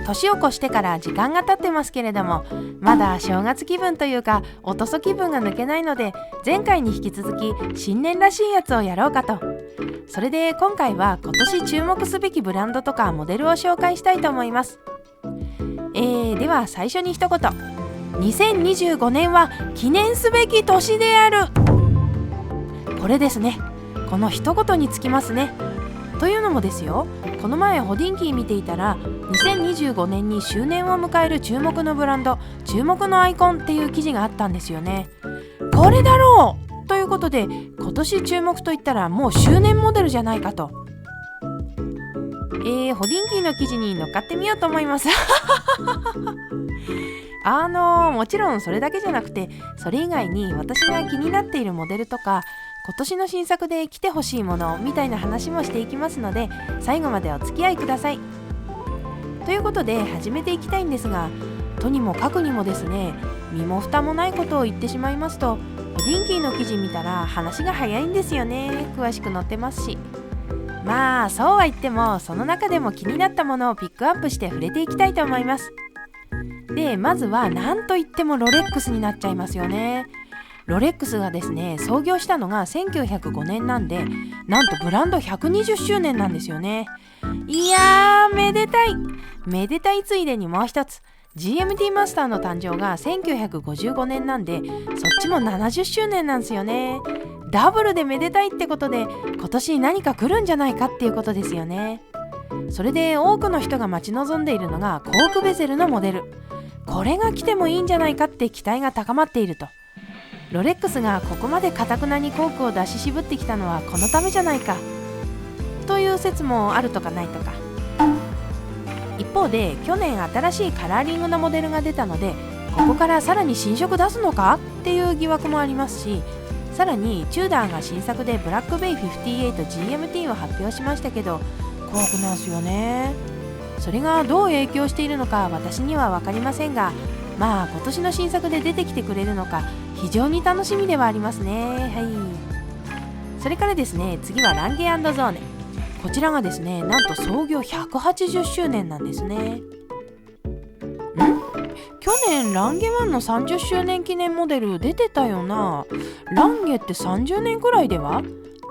年を越してから時間が経ってますけれども、まだ正月気分というかおとそ気分が抜けないので、前回に引き続き新年らしいやつをやろうかと。それで今回は今年注目すべきブランドとかモデルを紹介したいと思います。では最初に一言、2025年は記念すべき年である、これですね。この一言につきますね。というのもですよ、この前ホディンキー見ていたら、2025年に周年を迎える注目のブランド、注目のアイコンっていう記事があったんですよね。これだろうということで、今年注目といったらもう周年モデルじゃないかと。ホディンキーの記事に乗っかってみようと思いますもちろんそれだけじゃなくて、それ以外に私が気になっているモデルとか、今年の新作で来てほしいものみたいな話もしていきますので、最後までお付き合いください。ということで始めていきたいんですが、とにもかくにもですね、身も蓋もないことを言ってしまいますと、ホディンキーの記事見たら話が早いんですよね。詳しく載ってますし。まあそうは言っても、その中でも気になったものをピックアップして触れていきたいと思います。で、まずは何と言ってもロレックスになっちゃいますよね。ロレックスがですね、創業したのが1905年なんで、なんとブランド120周年なんですよね。いやー、めでたい。めでたいついでにもう一つ、GMT マスターの誕生が1955年なんで、そっちも70周年なんですよね。ダブルでめでたいってことで、今年何か来るんじゃないかっていうことですよね。それで多くの人が待ち望んでいるのがコークベゼルのモデル。これが来てもいいんじゃないかって期待が高まっていると。ロレックスがここまで堅くなにコークを出し渋ってきたのはこのためじゃないかという説もあるとかないとか。一方で去年新しいカラーリングのモデルが出たので、ここからさらに新色出すのかっていう疑惑もありますし、さらにチューダーが新作でブラックベイ 58GMT を発表しましたけど、コークなんすよね。それがどう影響しているのか私には分かりませんが、まあ今年の新作で出てきてくれるのか非常に楽しみではありますね。はい。それからですね、次はランゲ&ゾーネ。こちらがですね、なんと創業180周年なんですね。去年ランゲ1の30周年記念モデル出てたよな。ランゲって30年くらいではっ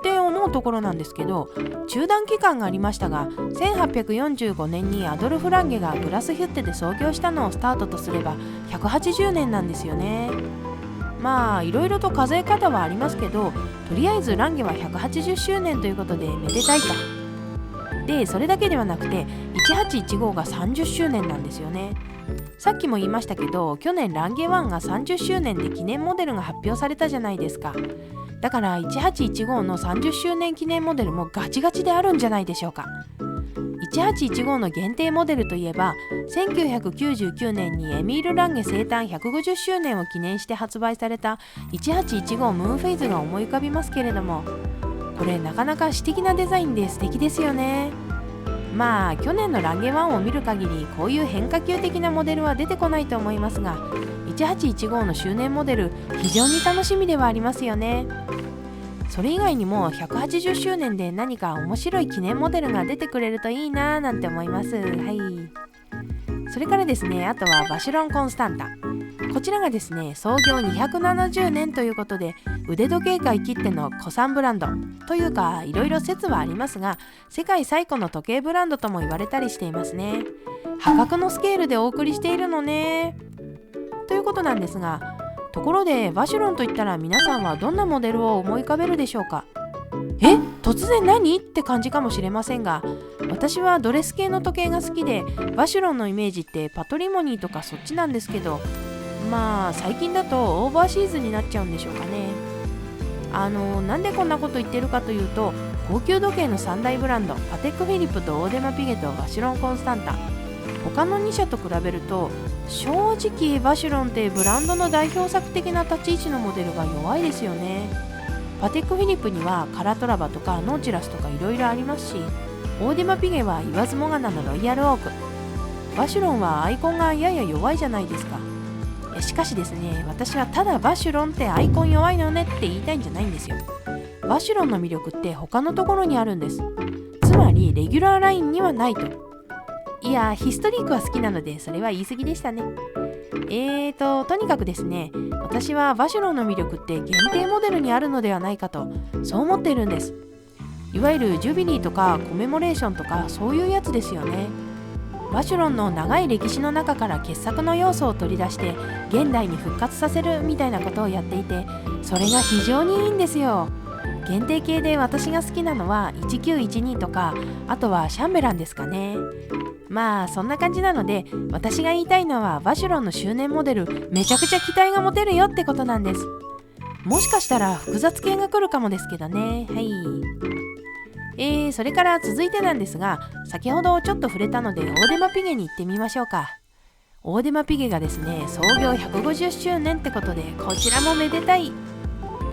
て思うところなんですけど、中断期間がありましたが、1845年にアドルフ・ランゲがグラスヒュッテで創業したのをスタートとすれば180年なんですよね。まあいろいろと数え方はありますけど、とりあえずランゲは180周年ということでめでたいと。で、それだけではなくて1815が30周年なんですよね。さっきも言いましたけど、去年ランゲ1が30周年で記念モデルが発表されたじゃないですか。だから1815の30周年記念モデルもガチガチであるんじゃないでしょうか。1815の限定モデルといえば、1999年にエミール・ランゲ生誕150周年を記念して発売された1815ムーンフェイズが思い浮かびますけれども、これなかなか詩的なデザインで素敵ですよね。まあ去年のランゲ1を見る限り、こういう変化球的なモデルは出てこないと思いますが、1815の周年モデル非常に楽しみではありますよね。それ以外にも180周年で何か面白い記念モデルが出てくれるといいなぁなんて思います。はい。それからですね、あとはバシュロン・コンスタンタ。こちらがですね、創業270年ということで、腕時計界きっての古参ブランドというか、いろいろ説はありますが、世界最古の時計ブランドとも言われたりしていますね。破格のスケールでお送りしているのねということなんですが、ところでバシュロンといったら皆さんはどんなモデルを思い浮かべるでしょうか。突然何って感じかもしれませんが、私はドレス系の時計が好きで、バシュロンのイメージってパトリモニーとかそっちなんですけど、まあ最近だとオーバーシーズになっちゃうんでしょうかね。なんでこんなこと言ってるかというと、高級時計の3大ブランド、パテックフィリップとオーデマピゲとバシュロンコンスタンタ、他の2社と比べると正直バシュロンってブランドの代表作的な立ち位置のモデルが弱いですよね。パテックフィリップにはカラトラバとかノーチラスとかいろいろありますし、オーデマピゲは言わずもがなのロイヤルオーク、バシュロンはアイコンがやや弱いじゃないですか。しかしですね、私はただバシュロンってアイコン弱いのねって言いたいんじゃないんですよ。バシュロンの魅力って他のところにあるんです。つまりレギュラーラインにはないと。いやヒストリックは好きなのでそれは言い過ぎでしたね。とにかくですね、私はバシュロンの魅力って限定モデルにあるのではないかとそう思っているんです。いわゆるジュビリーとかコメモレーションとかそういうやつですよね。バシュロンの長い歴史の中から傑作の要素を取り出して現代に復活させるみたいなことをやっていて、それが非常にいいんですよ。限定系で私が好きなのは1912とか、あとはシャンベランですかね。まあそんな感じなので、私が言いたいのはバシュロンの周年モデルめちゃくちゃ期待が持てるよってことなんです。もしかしたら複雑系が来るかもですけどね。はい。それから続いてなんですが、先ほどちょっと触れたのでオーデマピゲに行ってみましょうか。オーデマピゲがですね、創業150周年ってことで、こちらもめでたい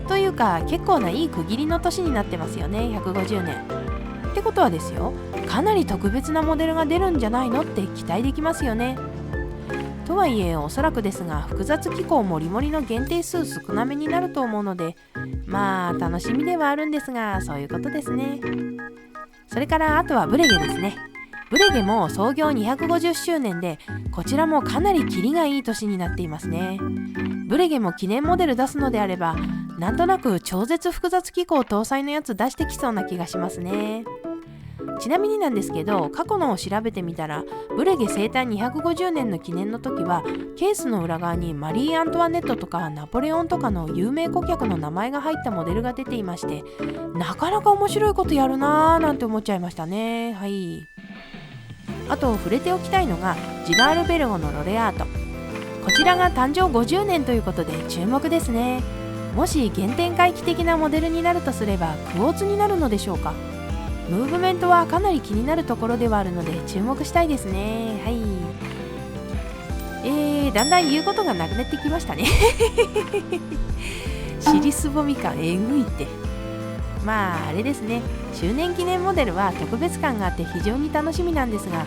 というか結構ないい区切りの年になってますよね。150年ってことはですよ、かなり特別なモデルが出るんじゃないのって期待できますよね。とはいえおそらくですが、複雑機構もりもりの限定数少なめになると思うので、まあ楽しみではあるんですが、そういうことですね。それからあとはブレゲですね。ブレゲも創業250周年で、こちらもかなりキリがいい年になっていますね。ブレゲも記念モデル出すのであれば、なんとなく超絶複雑機構搭載のやつ出してきそうな気がしますね。ちなみになんですけど、過去のを調べてみたら、ブレゲ生誕250年の記念の時はケースの裏側にマリー・アントワネットとかナポレオンとかの有名顧客の名前が入ったモデルが出ていまして、なかなか面白いことやるなーなんて思っちゃいましたね。はい。あと触れておきたいのがジガールベルゴのロレアート。こちらが誕生50年ということで注目ですね。もし原点回帰的なモデルになるとすればクォーツになるのでしょうか。ムーブメントはかなり気になるところではあるので注目したいですね。はい。だんだん言うことがなくなってきましたね。尻すぼみ感えぐいって。まああれですね、周年記念モデルは特別感があって非常に楽しみなんですが、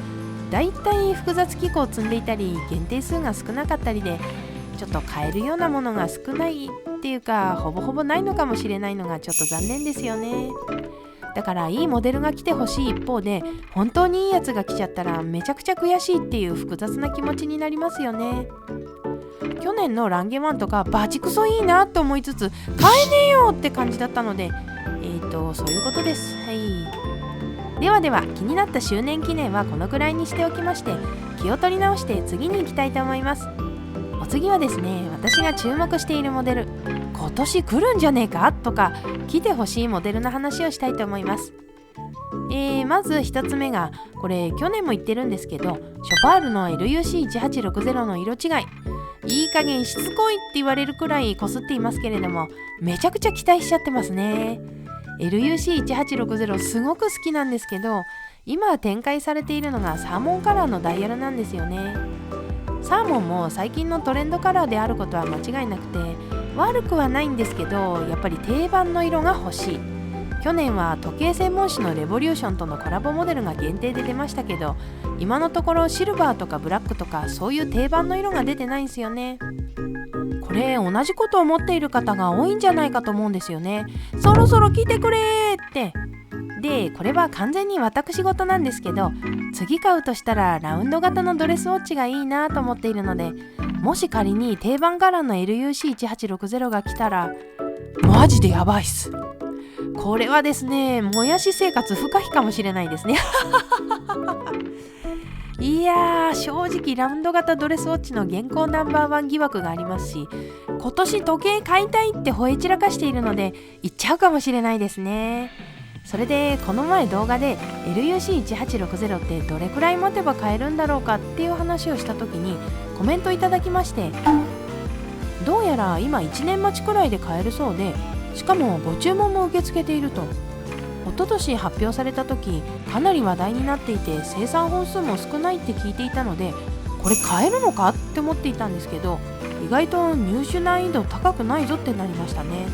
だいたい複雑機構を積んでいたり限定数が少なかったりで、ちょっと買えるようなものが少ないっていうか、ほぼほぼないのかもしれないのがちょっと残念ですよね。だからいいモデルが来てほしい一方で、本当にいいやつが来ちゃったらめちゃくちゃ悔しいっていう複雑な気持ちになりますよね。去年のランゲワンとかバチクソいいなと思いつつ買えねえよって感じだったので、そういうことです。はい。ではでは、気になった周年記念はこのくらいにしておきまして、気を取り直して次に行きたいと思います。お次はですね、私が注目しているモデル、今年来るんじゃねえかとか来てほしいモデルの話をしたいと思います。まず1つ目が、これ去年も言ってるんですけど、ショパールの LUC1860 の色違い。いい加減しつこいって言われるくらいこすっていますけれども、めちゃくちゃ期待しちゃってますね。LUC1860 すごく好きなんですけど、今展開されているのがサーモンカラーのダイヤルなんですよね。サーモンも最近のトレンドカラーであることは間違いなくて、悪くはないんですけど、やっぱり定番の色が欲しい。去年は時計専門誌のレボリューションとのコラボモデルが限定で出ましたけど、今のところシルバーとかブラックとかそういう定番の色が出てないんですよね。これ同じことを思っている方が多いんじゃないかと思うんですよね。そろそろ来てくれーって。で、これは完全に私事なんですけど、次買うとしたらラウンド型のドレスウォッチがいいなと思っているので、もし仮に定番カラーの LUC1860 が来たらマジでやばいっす。これはですね、もやし生活不可避かもしれないですね。いやー、正直ラウンド型ドレスウォッチの現行ナンバーワン疑惑がありますし、今年時計買いたいって吠え散らかしているので行っちゃうかもしれないですね。それでこの前動画で LUC1860 ってどれくらい待てば買えるんだろうかっていう話をした時にコメントいただきまして、どうやら今1年待ちくらいで買えるそうで、しかもご注文も受け付けていると。一昨年発表された時かなり話題になっていて、生産本数も少ないって聞いていたので、これ買えるのかって思っていたんですけど、意外と入手難易度高くないぞってなりましたね。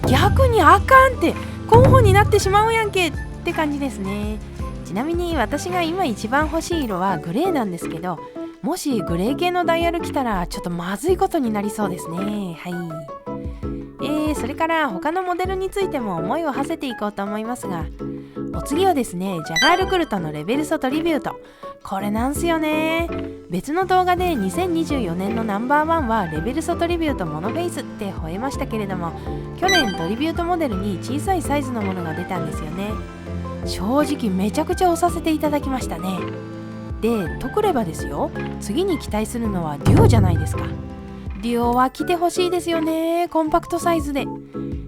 逆にあかんって候補になってしまうやんけって感じですね。ちなみに私が今一番欲しい色はグレーなんですけど、もしグレー系のダイヤル来たらちょっとまずいことになりそうですね。はい。それから他のモデルについても思いを馳せていこうと思いますが、お次はですね、ジャガールクルトのレベルソトリビュート。これなんすよね。別の動画で2024年のナンバーワンはレベルソトリビュートモノフェイスって吠えましたけれども、去年トリビュートモデルに小さいサイズのものが出たんですよね。正直めちゃくちゃ押させていただきましたね。で、とくればですよ、次に期待するのはデュオじゃないですか。デュオは来てほしいですよね。コンパクトサイズで。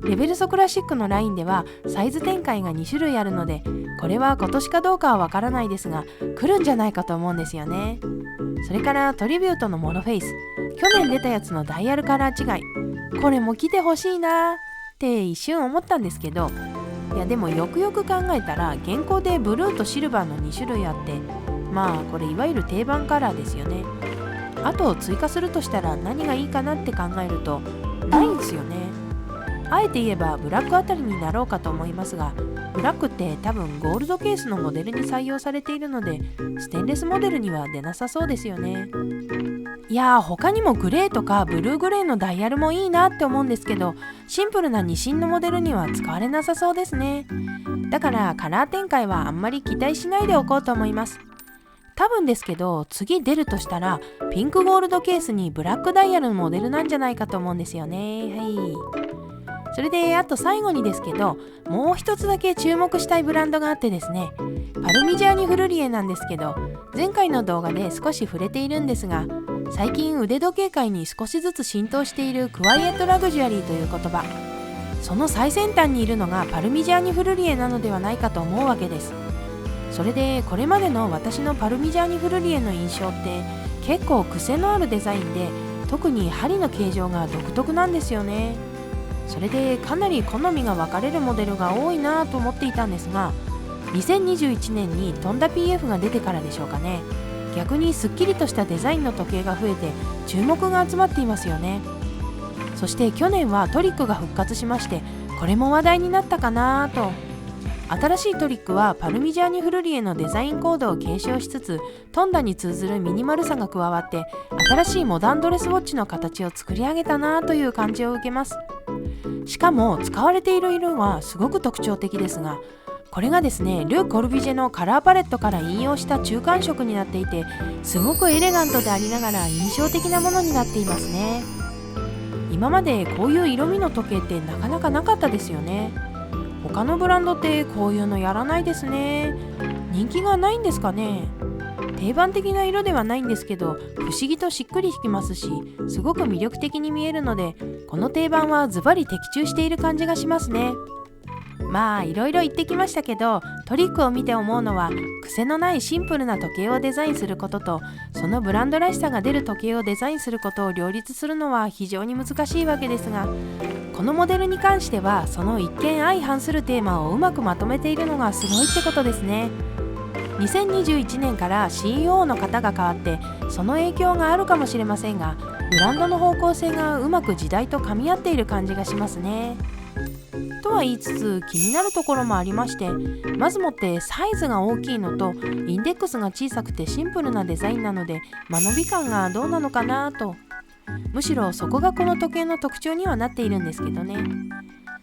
レベルソクラシックのラインではサイズ展開が2種類あるので、これは今年かどうかはわからないですが、来るんじゃないかと思うんですよね。それからトリビュートのモノフェイス、去年出たやつのダイヤルカラー違い、これも来てほしいなって一瞬思ったんですけど、いやでもよくよく考えたら現行でブルーとシルバーの2種類あって、まあこれいわゆる定番カラーですよね。あと追加するとしたら何がいいかなって考えるとないんですよね。あえて言えばブラックあたりになろうかと思いますが、ブラックって多分ゴールドケースのモデルに採用されているので、ステンレスモデルには出なさそうですよね。いやー、他にもグレーとかブルーグレーのダイヤルもいいなって思うんですけど、シンプルな2芯のモデルには使われなさそうですね。だからカラー展開はあんまり期待しないでおこうと思います。多分ですけど、次出るとしたらピンクゴールドケースにブラックダイヤルのモデルなんじゃないかと思うんですよね。はい。それであと最後にですけど、もう一つだけ注目したいブランドがあってですね、パルミジャーニ・フルリエなんですけど、前回の動画で少し触れているんですが、最近腕時計界に少しずつ浸透しているクワイエットラグジュアリーという言葉、その最先端にいるのがパルミジャーニ・フルリエなのではないかと思うわけです。それでこれまでの私のパルミジャーニ・フルリエの印象って結構癖のあるデザインで、特に針の形状が独特なんですよね。それでかなり好みが分かれるモデルが多いなと思っていたんですが、2021年にトンダ PF が出てからでしょうかね、逆にすっきりとしたデザインの時計が増えて注目が集まっていますよね。そして去年はトリックが復活しまして、これも話題になったかなと。新しいトリックはパルミジャーニ・フルリエのデザインコードを継承しつつ、トンダに通ずるミニマルさが加わって、新しいモダンドレスウォッチの形を作り上げたなという感じを受けます。しかも使われている色はすごく特徴的ですが、これがですね、ル・コルビジェのカラーパレットから引用した中間色になっていて、すごくエレガントでありながら印象的なものになっていますね。今までこういう色味の時計ってなかなかなかったですよね。他のブランドってこういうのやらないですね。人気がないんですかね。定番的な色ではないんですけど、不思議としっくり引きますし、すごく魅力的に見えるので、この定番はズバリ的中している感じがしますね。まあいろいろ言ってきましたけど、トリックを見て思うのは、癖のないシンプルな時計をデザインすることと、そのブランドらしさが出る時計をデザインすることを両立するのは非常に難しいわけですが、このモデルに関してはその一見相反するテーマをうまくまとめているのがすごいってことですね。2021年から CEO の方が変わって、その影響があるかもしれませんが、ブランドの方向性がうまく時代と噛み合っている感じがしますね。とは言いつつ、気になるところもありまして、まずもってサイズが大きいのとインデックスが小さくてシンプルなデザインなので、間延び感がどうなのかなと。むしろそこがこの時計の特徴にはなっているんですけどね。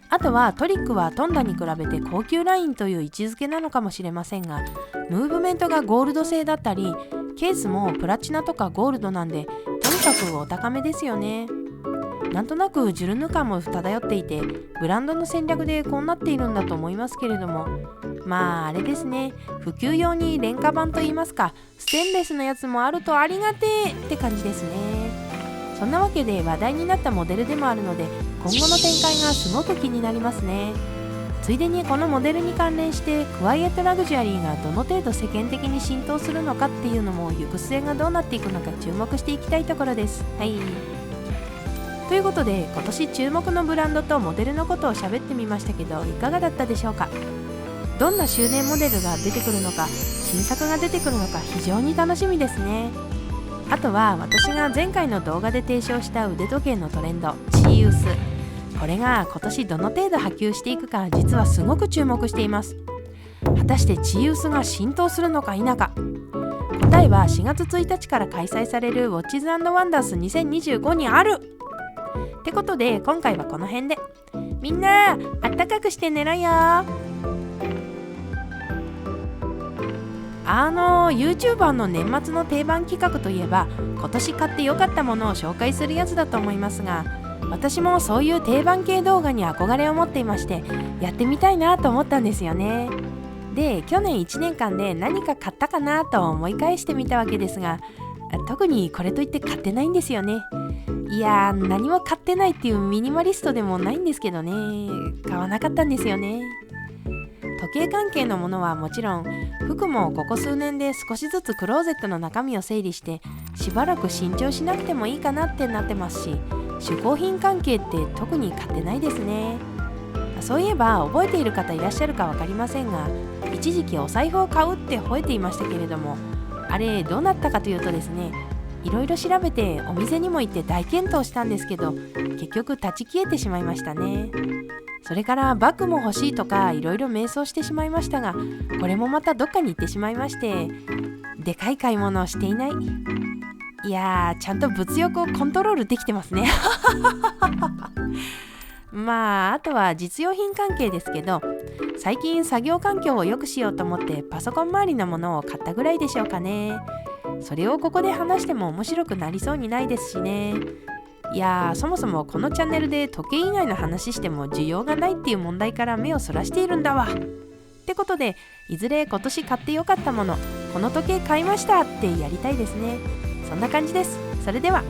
あとはトリックはトンダに比べて高級ラインという位置づけなのかもしれませんが、ムーブメントがゴールド製だったり、ケースもプラチナとかゴールドなんで、とにかくお高めですよね。なんとなくジュルヌ感も漂っていて、ブランドの戦略でこうなっているんだと思いますけれども、まああれですね、普及用に廉価版といいますか、ステンレスのやつもあるとありがてえって感じですね。そんなわけで話題になったモデルでもあるので、今後の展開がすごく気になりますね。ついでにこのモデルに関連してクワイエットラグジュアリーがどの程度世間的に浸透するのかっていうのも、行く末がどうなっていくのか注目していきたいところです。はい。ということで、今年注目のブランドとモデルのことを喋ってみましたけど、いかがだったでしょうか。どんな周年モデルが出てくるのか、新作が出てくるのか非常に楽しみですね。あとは私が前回の動画で提唱した腕時計のトレンド、チーウス。これが今年どの程度波及していくか、実はすごく注目しています。果たしてチーウスが浸透するのか否か。答えは4月1日から開催される Watches and Wonders 2025にあるってことで、今回はこの辺で。みんなあったかくして寝ろよ。YouTuber の年末の定番企画といえば、今年買ってよかったものを紹介するやつだと思いますが、私もそういう定番系動画に憧れを持っていまして、やってみたいなと思ったんですよね。で、去年1年間で何か買ったかなと思い返してみたわけですが、特にこれといって買ってないんですよね。いやー、何も買ってないっていうミニマリストでもないんですけどね、買わなかったんですよね。時計関係のものはもちろん、服もここ数年で少しずつクローゼットの中身を整理して、しばらく新調しなくてもいいかなってなってますし、嗜好品関係って特に買ってないですね。そういえば覚えている方いらっしゃるか分かりませんが、一時期お財布を買うって吠えていましたけれども、あれどうなったかというとですね、いろいろ調べてお店にも行って大検討したんですけど、結局立ち消えてしまいましたね。それからバッグも欲しいとかいろいろ迷走してしまいましたが、これもまたどっかに行ってしまいまして、でかい買い物をしていない。いやー、ちゃんと物欲をコントロールできてますね。まあ、あとは実用品関係ですけど、最近作業環境を良くしようと思ってパソコン周りのものを買ったぐらいでしょうかね。それをここで話しても面白くなりそうにないですしね。いやー、そもそもこのチャンネルで時計以外の話しても需要がないっていう問題から目をそらしているんだわ。ってことで、いずれ今年買ってよかったもの、この時計買いましたってやりたいですね。そんな感じです。それでは。